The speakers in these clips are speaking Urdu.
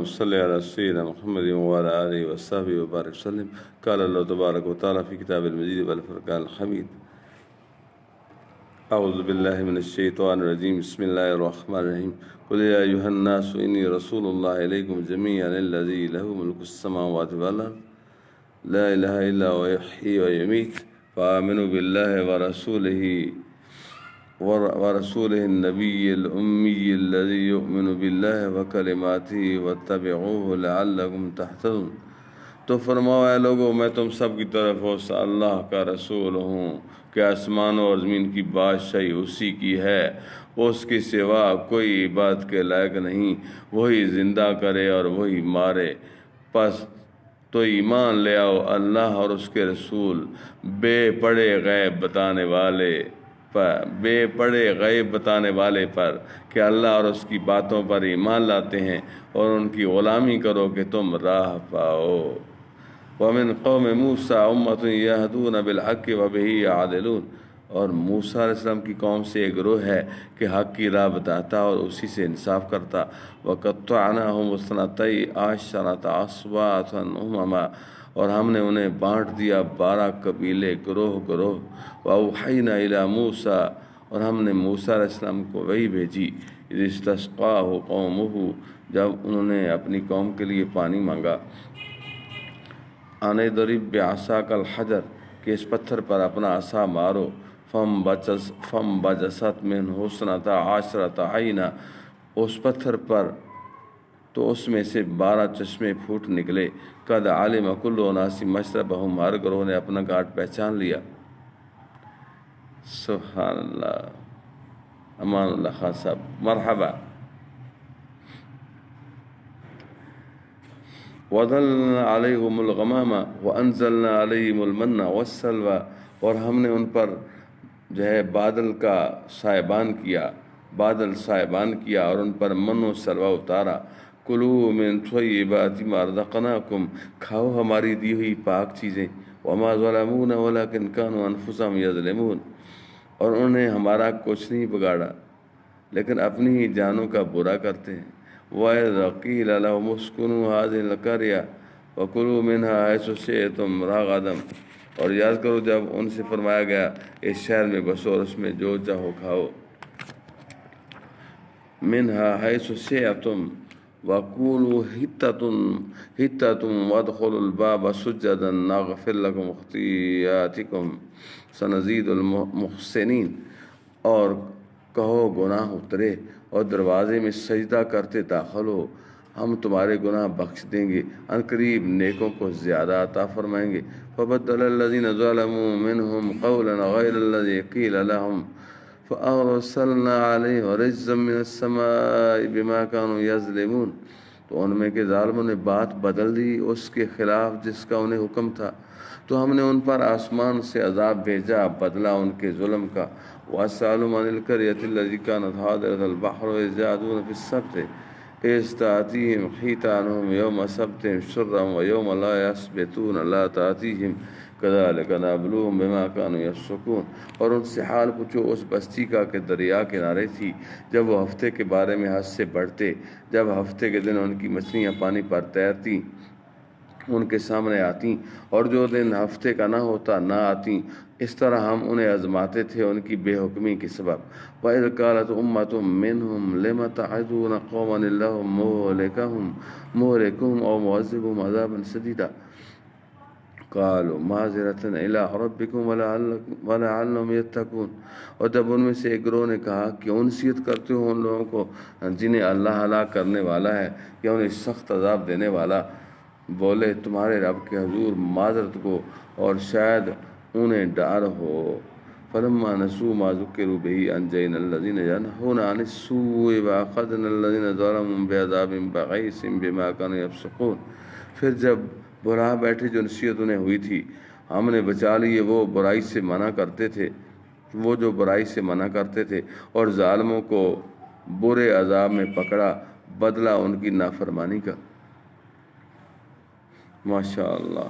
صلی علی سیدنا محمد وعلی آلہ وصحبہ وبارک وسلم۔ قال اللہ تبارک و تعالیٰ فی کتاب المجید والفرقان الحمید۔ اعوذ باللہ من الشیطان الرجیم، بسم اللہ الرحمن الرحیم۔ قل یا ایھا الناس انی رسول اللہ الیکم جمیعا الذی لہ ملک السماوات والارض لا الہ الا هو یحیی ویمیت فآمنوا باللہ ورسولہ النبی الأمی الذی یؤمن باللہ وکلماتہ واتبعوہ لعلکم تہتدون۔ تو فرماؤ اے لوگو، میں تم سب کی طرف اس اللہ کا رسول ہوں کہ آسمانوں اور زمین کی بادشاہی اسی کی ہے، اس کے سوا کوئی عبادت کے لائق نہیں، وہی زندہ کرے اور وہی مارے۔ پس تو ایمان لے آؤ اللہ اور اس کے رسول بے پڑے غیب بتانے والے پر کہ اللہ اور اس کی باتوں پر ایمان لاتے ہیں اور ان کی غلامی کرو کہ تم راہ پاؤ۔ وَمِن قَوْمِ مُوسَىٰ أُمَّةٌ يَهْدُونَ بِالْحَقِّ وَبِهِ يَعْدِلُونَ، اور موسیٰ علیہ السلام کی قوم سے ایک گروہ ہے کہ حق کی راہ بتاتا اور اسی سے انصاف کرتا۔ وَقَطَّعْنَاهُمُ اثْنَتَيْ عَشْرَةَ أَسْبَاطًا أُمَمًا، اور ہم نے انہیں بانٹ دیا 12 قبیلے گروہ۔ وَأَوْحَيْنَا إِلَىٰ مُوسَىٰ، اور ہم نے موسیٰ علیہ السلام کو وحی بھیجی اِذِ اسْتَسْقَاهُ قَوْمُهُ، جب انہوں نے اپنی قوم کے لیے پانی مانگا۔ أَنِ اضْرِب بِعَصَاكَ الْحَجَرَ، کہ اس پتھر پر اپنا عصا مارو۔ فَانبَجَسَتْ مِنْهُ اثْنَتَا عَشْرَةَ عَيْنًا، اس پتھر پر تو اس میں سے 12 چشمے پھوٹ نکلے۔ قَدْ عَلِمَ كُلُّ أُنَاسٍ مَشْرَبَهُمْ، ہر گروہ نے اپنا گھاٹ پہچان لیا۔ سبحان اللہ۔ امان اللہ خان صاحب، مرحبا۔ وَظَلَّلْنَا عَلَيْهِمُ الْغَمَامَ وَأَنزَلْنَا عَلَيْهِمُ الْمَنَّ وَالسَّلْوَىٰ، اور ہم نے ان پر بادل کا سائبان کیا اور ان پر من و سلوہ اتارا۔ کُلُوا مِن طَیِّبَاتِ مَا رَزَقْنَاکُمْ، کھاؤ ہماری دی ہوئی پاک چیزیں۔ وَمَا ظَلَمُونَا وَلَٰکِن كَانُوا أَنفُسَهُمْ يَظْلِمُونَ، اور انہوں نے ہمارا کچھ نہیں بگاڑا لیکن اپنی ہی جانوں کا برا کرتے ہیں۔ وَإِذْ قِیلَ لَهُمُ اسْکُنُوا هَٰذِهِ الْقَرْیَةَ وَکُلُوا مِنْهَا حَیْثُ شِئْتُمْ رَغَدًا، اور یاد کرو جب ان سے فرمایا گیا اس شہر میں بسو اور اس میں جو چاہو کھاؤ۔ مِنْهَا حَیْثُ شِئْتُمْ وَقُولُوا حِطَّةٌ وَادْخُلُوا الْبَابَ سُجَّدًا نَغْفِرْ لَكُمْ خَطِیئَاتِکُمْ سَنَزِیدُ الْمُحْسِنِینَ، اور کہو گناہ اترے اور دروازے میں سجدہ کرتے داخل ہو، ہم تمہارے گناہ بخش دیں گے، ان قریب نیکوں کو زیادہ عطا فرمائیں گے۔ فَبَدَّلَ الَّذِينَ ظَلَمُوا مِنْهُمْ قَوْلًا غَيْرَ الَّذِي قِیلَ لَهُمْ فَأَرْسَلْنَا عَلَیْهِمْ رِجْزًا مِّنَ السَّمَاءِ بِمَا كَانُوا يَظْلِمُونَ، تو ان میں کے ظالموں نے بات بدل دی اس کے خلاف جس کا انہیں حکم تھا، تو ہم نے ان پر آسمان سے عذاب بھیجا بدلہ ان کے ظلم کا۔ وَأَسْأَلُهُمْ عَنِ الْقَرْيَةِ الَّتِي كَانَتْ حَاضِرَةَ الْبَحْرِ إِذْ يَعْدُونَ فِي السَّبْتِ إِذْ تَأْتِيهِمْ حِیتَانُهُمْ یَوْمَ سَبْتِهِمْ شُرًّا وَیَوْمَ لَا یَسْبِتُونَ لَا تَأْتِیهِمْ کَذَٰلِکَ نَبْلُوهُم بِمَا كَانُوا یَفْسُقُونَ، اور ان سے حال پوچھو اس بستی کا کہ دریا کنارے تھی جب وہ ہفتے کے بارے میں حد سے بڑھتے، جب ہفتے کے دن ان کی مچھلیاں پانی پر تیرتی ان کے سامنے آتیں، اور جو دن ہفتے کا نہ ہوتا نہ آتیں، اس طرح ہم انہیں آزماتے تھے ان کی بے حکمی کے سبب۔ وَإِذْ قَالَتْ أُمَّةٌ مِّنْهُمْ لِمَ تَعِظُونَ قَوْمًا اللَّهُ مُهْلِكُهُمْ أَوْ مُعَذِّبُهُمْ عَذَابًا شَدِيدًا قَالُوا مَعْذِرَةً إِلَىٰ رَبِّكُمْ وَلَعَلَّهُمْ يَتَّقُونَ، اور جب ان میں سے ایک گروہ نے کہا کہ نصیحت کرتے ہو ان لوگوں کو جنہیں اللہ ہلاک کرنے والا ہے یا انہیں سخت عذاب دینے والا، بولے تمہارے رب کے حضور معذرت کو اور شاید انہیں ڈر ہو۔ فَلَمَّا نَسُوا مَا ذُكِّرُوا بِهِ أَنجَیْنَا الَّذِینَ يَنْهُونَ عَنِ السُّوءِ وَأَخَذْنَا الَّذِینَ ظَلَمُوا بِعَذَابٍ بَئِیسٍ بِمَا كَانُوا یَفْسُقُونَ، پھر جب براہ بیٹھے جو نصیحت انہیں ہوئی تھی، ہم نے بچا لیے وہ جو برائی سے منع کرتے تھے اور ظالموں کو برے عذاب میں پکڑا بدلہ ان کی نافرمانی کا۔ ماشاءاللہ۔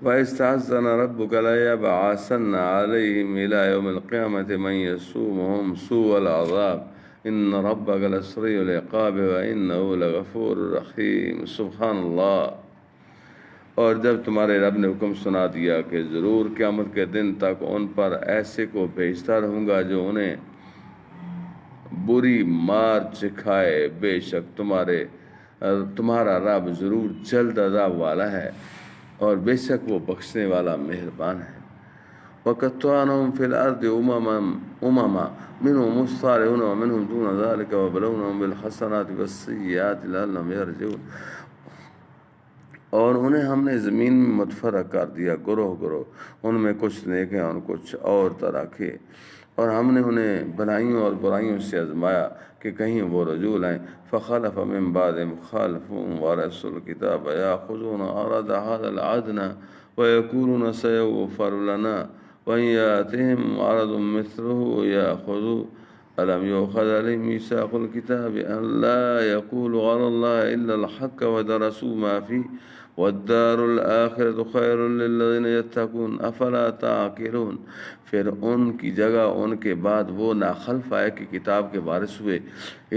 وَإِذْ تَأَذَّنَ رَبُّكَ لَيَبْعَثَنَّ عَلَیْهِمْ إِلَىٰ یَوْمِ الْقِیَامَةِ مَن یَسُومُهُمْ سُوءَ الْعَذَابِ ان ربک لسریع العقاب وانہ لغفور رحیم۔ سبحان اللہ۔ اور جب تمہارے رب نے حکم سنا دیا کہ ضرور قیامت کے دن تک ان پر ایسے کو بھیجتا رہوں گا جو انہیں بری مار چکھائے، بے شک تمہارا رب ضرور جلد عذاب والا ہے اور بے شک وہ بخشنے والا مہربان ہے۔ وَقَطَّعْنَاهُمْ فِي الْأَرْضِ أُمَمًا مِنْهُمُ الصَّالِحُونَ وَمِنْهُمْ دُونَ ذَلِكَ وَبَلَوْنَاهُمْ بِالْحَسَنَاتِ وَالسَّيِّئَاتِ لَعَلَّهُمْ يَرْجِعُونَ۔ اور انہیں ہم نے زمین میں متفرق کر دیا گروہ گروہ، ان میں کچھ نیک ہیں اور کچھ اور طرح کے، اور ہم نے انہیں بھلائیوں اور برائیوں سے آزمایا کہ کہیں وہ رجوع لائیں۔ فخلف من بعدهم خلف ورثوا الكتاب يأخذون عرض هذا الأدنى ويقولون سيغفر لنا وإن يأتهم عرض مثله يأخذوا ألم يؤخذ عليهم ميثاق الكتاب أن لا يقولوا على الله إلا الحق ودرسوا ما فيه والدار الآخرة خير للذين يتقون أفلا تعقلون۔ پھر ان کی جگہ ان کے بعد وہ ناخلف آئے کہ کتاب کے وارث ہوئے،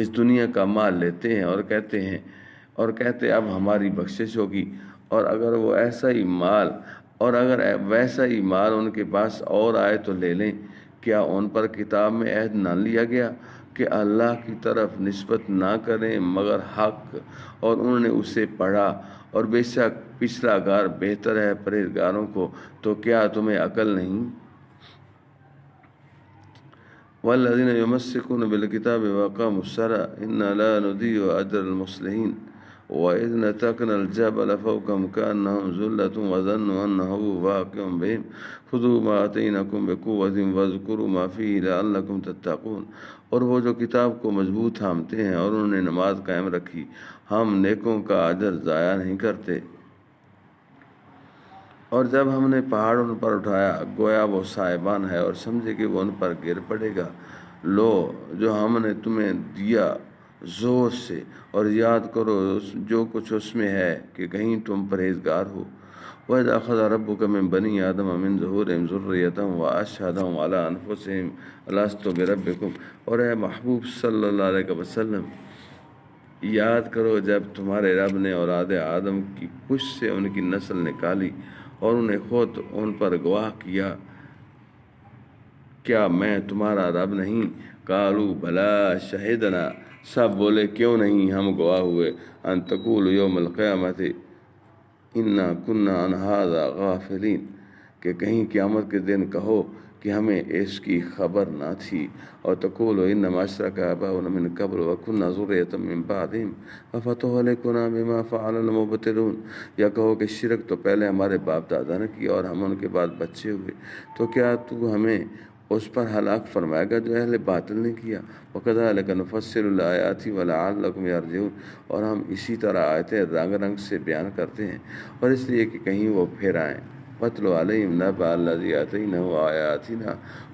اس دنیا کا مال لیتے ہیں اور کہتے اب ہماری بخشش ہوگی، اور اگر ویسا ہی مال ان کے پاس اور آئے تو لے لیں۔ کیا ان پر کتاب میں عہد نہ لیا گیا کہ اللہ کی طرف نسبت نہ کریں مگر حق، اور انہوں نے اسے پڑھا، اور بے شک پچھلا گار بہتر ہے پرہیزگاروں کو، تو کیا تمہیں عقل نہیں؟ والذین یمسکون بالکتاب واقاموا الصلاة انا لا نضیع اجر المصلحین وإذ نتقنا الجبل فوقهم كأنهم ذلة وظنوا أنه واقع بهم خذوا ما آتيناكم بقوة واذكروا ما فيه لعلكم تتقون۔ اور وہ جو کتاب کو مضبوط تھامتے ہیں اور انہوں نے نماز قائم رکھی، ہم نیکوں کا اجر ضائع نہیں کرتے۔ اور جب ہم نے پہاڑ ان پر اٹھایا گویا وہ صاحبان ہے اور سمجھے کہ وہ ان پر گر پڑے گا، لو جو ہم نے تمہیں دیا زور سے، اور یاد کرو جو کچھ اس میں ہے کہ کہیں تم پرہیزگار ہو۔ وَإِذْ أَخَذَ رَبُّكَ مِنْ بَنِي آدَمَ مِنْ ظُهُورِهِمْ ذُرِّيَّتَهُمْ وَأَشْهَدَهُمْ عَلَىٰ أَنفُسِهِمْ أَلَسْتُ بِرَبِّكُمْ۔ اور اے محبوب صلی اللہ علیہ وسلم، یاد کرو جب تمہارے رب نے اولاد آدم کی پشت سے ان کی نسل نکالی اور انہیں خود ان پر گواہ کیا، کیا میں تمہارا رب نہیں؟ قالوا بلا شہدنا، سب بولے کیوں نہیں، ہم گواہ ہوئے، ان تقولوا یوم القیامت انا کنا عن ھذا غافلین، کہ کہیں قیامت کے دن کہو کہ ہمیں اس کی خبر نہ تھی، اور تقولوا انما اشرک آباؤنا من قبل وکنا ذریۃ من بعدہم افتہلکنا بما فعل المبطلون، یا کہو کہ شرک تو پہلے ہمارے باپ دادا نے کیا اور ہم ان کے بعد بچے ہوئے، تو کیا تو ہمیں اس پر ہلاک فرمائے گا جو اہل باطل نے کیا۔ وَكَذَلِكَ نُفَصِّلُ الْآيَاتِ وَلَعَلَّكُمْ يَرْجِعُونَ، اور ہم اسی طرح آیتیں رنگ رنگ سے بیان کرتے ہیں اور اس لیے کہ کہیں وہ پھر آئیں۔ وَاتْلُ عَلَيْهِمْ نَبَأَ الَّذِي آتَيْنَاهُ آيَاتِنَا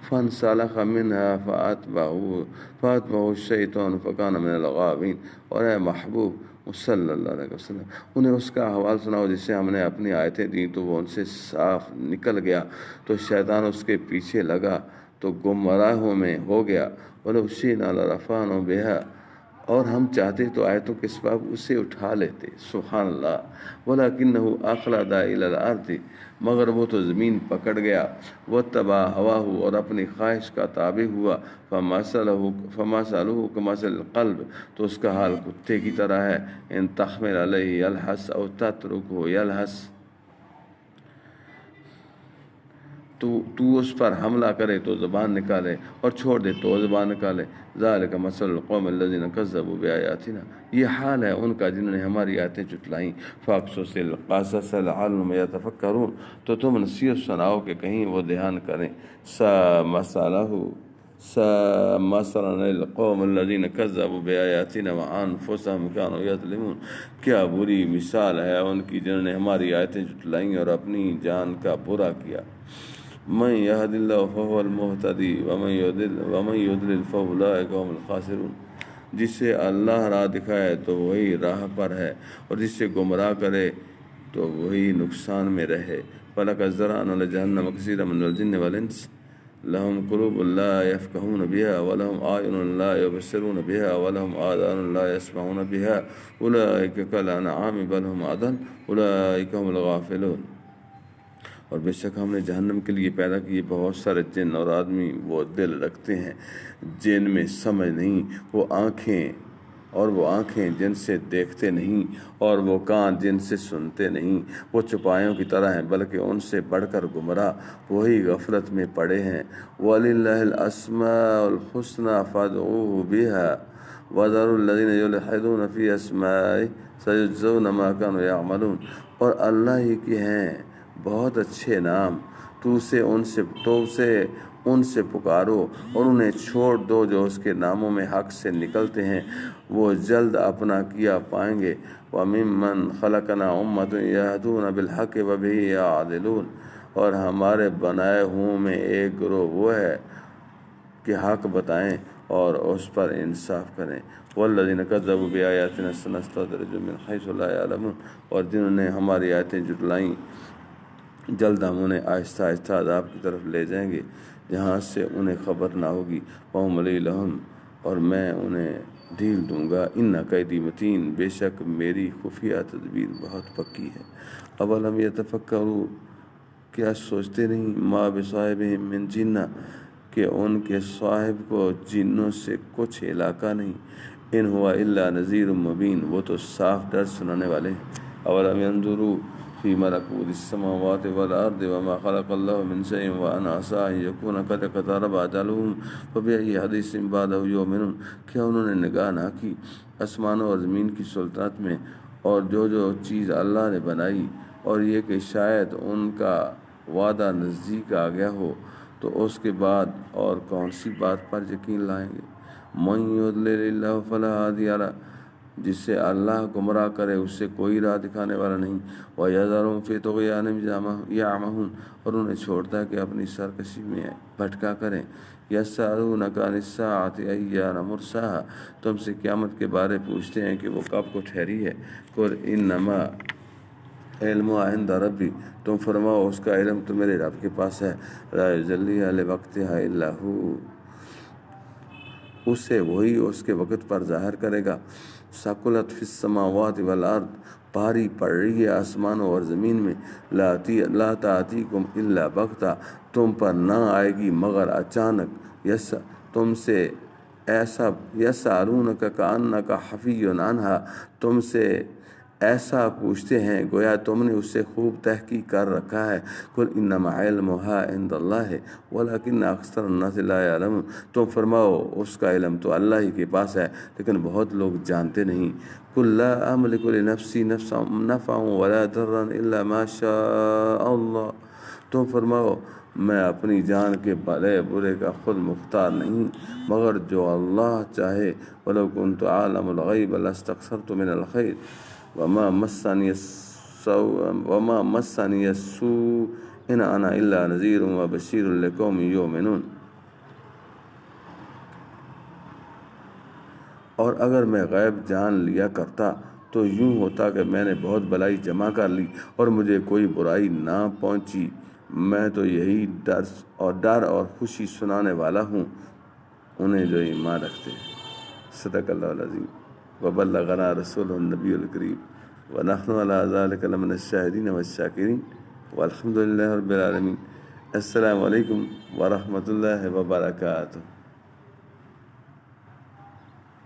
فَانسَلَخَ مِنْهَا فَأَتْبَعَهُ الشَّيْطَانُ فَكَانَ مِنَ الْغَاوِينَ۔ اور اے محبوب صلی اللہ علیہ وسلم، انہیں اس کا حوال سناؤ جس سے ہم نے اپنی آیتیں دیں تو وہ ان سے صاف نکل گیا، تو شیطان اس کے پیچھے لگا تو گمراہوں میں ہو گیا۔ وَلَوْ شِئْنَا لَرَفَعْنَاهُ بِهَا، اور ہم چاہتے تو آیتوں کے سبب اسے اٹھا لیتے۔ سبحان اللہ۔ وَلَكِنَّهُ أَخْلَدَ إِلَى الْأَرْضِ، مگر وہ تو زمین پکڑ گیا، وَاتَّبَعَ هَوَاهُ، اور اپنی خواہش کا تابع ہوا، فَمَثَلُهُ كَمَثَلِ الْقَلْبِ، تو اس کا حال کتے کی طرح ہے، إِن تَحْمِلْ عَلَيْهِ يَلْهَثْ أَوْ تَتْرُكْهُ يَلْهَث، تو اس پر حملہ کرے تو زبان نکالے اور چھوڑ دے تو زبان نکالے۔ ذَلِكَ مَثَلُ الْقَوْمِ الَّذِينَ كَذَّبُوا بِآيَاتِنَا، یہ حال ہے ان کا جنہوں نے ہماری آیتیں جھٹلائیں۔ فَاقْصُصِ الْقَصَصَ لَعَلَّهُمْ يَتَفَكَّرُونَ، تو تم نصیحت سناؤ کہ کہیں وہ دھیان کریں۔ مثلاً القوم الذين كذبوا بآياتنا وأنفسهم كانوا يظلمون، کیا بری مثال ہے ان کی جنہوں نے ہماری آیتیں جھٹلائیں اور اپنی جان کا برا کیا۔ من يهد الله فهو المهتدي ومن يضلل فأولئك هم الخاسرون، جسے اللہ راہ دکھائے تو وہی راہ پر ہے اور جسے گمراہ کرے تو وہی نقصان میں رہے۔ فَلَقَدْ ذَرَأْنَا لِجَهَنَّمَ كَثِيرًا مِنَ الْجِنِّ وَالْإِنسِ، لهم قلوب لا يفقهون بها ولهم أعين لا يبصرون بها ولهم آذان لا يسمعون بها أولئك كالأنعام بل هم أضل أولئك هم الغافلون۔ اور بے شک ہم نے جہنم کے لیے پیدا کیے بہت سارے جن اور آدمی، وہ دل رکھتے ہیں جن میں سمجھ نہیں، وہ آنکھیں جن سے دیکھتے نہیں، اور وہ کان جن سے سنتے نہیں، وہ چوپایوں کی طرح ہیں بلکہ ان سے بڑھ کر گمراہ، وہی غفلت میں پڑے ہیں۔ وَلِلَّهِ الْأَسْمَاءُ الْحُسْنَىٰ فَادْعُوهُ بِهَا وَذَرُوا الَّذِينَ يُلْحِدُونَ فِي أَسْمَائِهِ سَيُجْزَوْنَ مَا كَانُوا يَعْمَلُونَ۔ اور اللہ ہی کے ہیں بہت اچھے نام، تو اسے ان سے پکارو اور انہیں چھوڑ دو جو اس کے ناموں میں حق سے نکلتے ہیں، وہ جلد اپنا کیا پائیں گے۔ وَمِمَّنْ خَلَقْنَا أُمَّةٌ يَهْدُونَ بِالْحَقِّ وَبِهِ يَعْدِلُونَ۔ اور ہمارے بنائے ہوں میں ایک گروہ وہ ہے کہ حق بتائیں اور اس پر انصاف کریں۔ وَالَّذِينَ كَذَّبُوا بِآيَاتِنَا سَنَسْتَدْرِجُهُم مِّنْ حَيْثُ لَا يَعْلَمُونَ۔ اور جنہوں نے ہماری آیتیں جھٹلائیں، جلد ہم انہیں آہستہ آہستہ عذاب کی طرف لے جائیں گے جہاں سے انہیں خبر نہ ہوگی۔ وَأُمْلِي لَهُمْ۔ اور میں انہیں ڈھیل دوں گا۔ إِنَّ كَيْدِي مَتِینٌ۔ بے شک میری خفیہ تدبیر بہت پکی ہے۔ أَوَلَمْ يَتَفَکَّرُوا۔ کیا سوچتے نہیں، مَا بِصَاحِبِهِم مِّن جِنَّةٍ، کہ ان کے صاحب کو جنوں سے کچھ علاقہ نہیں۔ إِنْ هُوَ إِلَّا نَذِيرٌ مُّبِینٌ۔ وہ تو صاف ڈر سنانے والے ہیں۔ أَوَلَمْ يَنظُرُوا فِي مَلَكُوتِ السَّمَاوَاتِ وَالْأَرْضِ وَمَا خَلَقَ اللَّهُ مِن شَيْءٍ وَأَنَّ عَسَىٰ أَن يَكُونَ قَدِ اقْتَرَبَ أَجَلُهُمْ فَبِأَيِّ حَدِيثٍ بَعْدَهُ يُؤْمِنُونَ۔ کیا انہوں نے نگاہ نہ کی آسمانوں اور زمین کی سلطنت میں، اور جو چیز اللہ نے بنائی، اور یہ کہ شاید ان کا وعدہ نزدیک آ گیا ہو، تو اس کے بعد اور کون سی بات پر یقین لائیں گے؟ مَن يُضْلِلِ اللَّهُ فَلَا هَادِيَ لَهُ۔ جسے اللہ گمراہ کرے اسے کوئی راہ دکھانے والا نہیں۔ وَيَذَرُهُمْ فِي طُغْيَانِهِمْ يَعْمَهُونَ۔ اور انہیں چھوڑتا ہے کہ اپنی سرکشی میں بھٹکا کریں۔ يَسْأَلُونَكَ عَنِ السَّاعَةِ أَيَّانَ مُرْسَاهَا۔ تم سے قیامت کے بارے پوچھتے ہیں کہ وہ کب کو ٹھہری ہے۔ قُلْ إِنَّمَا عِلْمُهَا عِندَ رَبِّي۔ تم فرماؤ اس کا علم تو میرے رب کے پاس ہے۔ لَا يُجَلِّيهَا لِوَقْتِهَا إِلَّا هُوَ۔ اسے وہی اس کے وقت پر ظاہر کرے گا۔ ثقلت فی السماوات والارض۔ بھاری پڑ رہی ہے آسمانوں اور زمین میں۔ لا تأتیکم الا بغتہ۔ تم پر نہ آئے گی مگر اچانک۔ تم سے ایسا یسألونک کأنک حفی عنہا۔ تم سے ایسا پوچھتے ہیں گویا تم نے اسے خوب تحقیق کر رکھا ہے۔ قل انما علمها عند اللہ ولکن اکثر الناس لا يعلمون۔ تم فرماؤ اس کا علم تو اللہ ہی کے پاس ہے لیکن بہت لوگ جانتے نہیں۔ قل لا املک لنفسی نفعا ولا ضرا الا ما شاء اللہ۔ تم فرماؤ میں اپنی جان کے بھلے برے کا خود مختار نہیں مگر جو اللہ چاہے۔ ولو كنت عالم الغیب لاستكثرت من الخیر وما مسنی السوء ان انا الا نذیر وبشیر لقوم یؤمنون۔ اور اگر میں غیب جان لیا کرتا تو یوں ہوتا کہ میں نے بہت بلائی جمع کر لی اور مجھے کوئی برائی نہ پہنچی۔ میں تو یہی ڈر اور خوشی سنانے والا ہوں انہیں جو ایمان رکھتے ہیں۔ صدق اللہ العظیم وبلغنا رسول النبی الکریم ونحن علی ذلک لمن الشاہدین والشاکرین والحمد للہ رب العالمین۔ السلام علیکم ورحمۃ اللہ وبرکاتہ۔